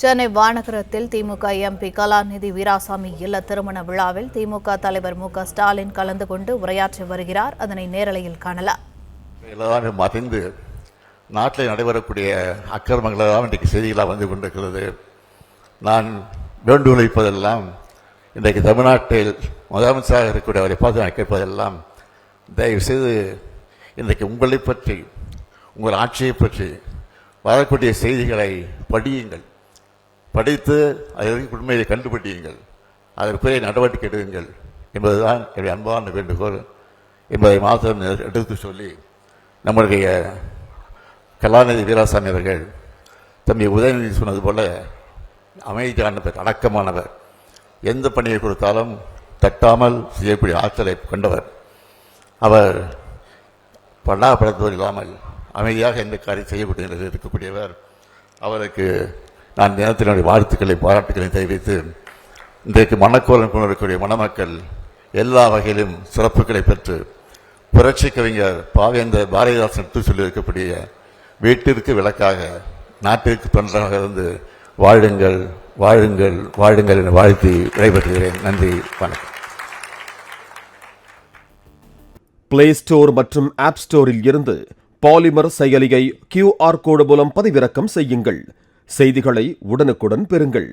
சென்னை வானகரத்தில் திமுக MP கலாநிதி வீராசாமி இல்ல திருமண விழாவில் திமுக தலைவர் மு க ஸ்டாலின் கலந்து கொண்டு உரையாற்றி வருகிறார். அதனை நேரலையில் காணலாம். மறைந்து நாட்டில் நடைபெறக்கூடிய அக்கிரமங்களெல்லாம் இன்றைக்கு செய்திகளாக வந்து கொண்டிருக்கிறது. நான் வேண்டுகோள் வைப்பதெல்லாம் இன்றைக்கு தமிழ்நாட்டில் முதலமைச்சராக இருக்கக்கூடிய அவரை பார்த்து நான் கேட்பதெல்லாம், தயவுசெய்து இன்றைக்கு உங்களை பற்றி, உங்கள் ஆட்சியை பற்றி வரக்கூடிய செய்திகளை படியுங்கள். படித்து அதற்கு உண்மையை கண்டுபிடியுங்கள், அதற்குரிய நடவடிக்கை எடுங்கள் என்பதுதான் என்னுடைய அன்பான வேண்டுகோள் என்பதை மாத்திரம் எடுத்து சொல்லி, நம்முடைய கலாநிதி வீராசாமி அவர்கள் தம்பி உதயநிதி சொன்னது போல அமைதியானவர், அடக்கமானவர், எந்த பணியை கொடுத்தாலும் தட்டாமல் செய்யக்கூடிய ஆற்றலை கொண்டவர். அவர் படாப்படுத்துவது இல்லாமல் அமைதியாக எந்த காரியம் செய்யக்கூடிய இருக்கக்கூடியவர். அவருக்கு நான் தினத்தினுடைய வாழ்த்துக்களை, பாராட்டுக்களை தெரிவித்து, இன்றைக்கு மணக்கோலம் கொண்டிருக்கக்கூடிய மணமக்கள் எல்லா வகையிலும் சிறப்புகளை பெற்று புரட்சி கவிஞர் பாவேந்தர் பாரதிதாசன் எடுத்து சொல்லியிருக்கக்கூடிய வீட்டிற்கு விளக்காக, நாட்டிற்கு தொண்டராக இருந்து வாழுங்கள், வாழுங்கள், வாழுங்கள் என வாழ்த்தி விடைபெறுகிறேன். நன்றி, வணக்கம். பிளே ஸ்டோர் மற்றும் ஆப் ஸ்டோரில் இருந்து பாலிமர் செயலியை QR கோடு மூலம் பதிவிறக்கம் செய்யுங்கள். செய்திகளை உடனுக்குடன் பெறுங்கள்.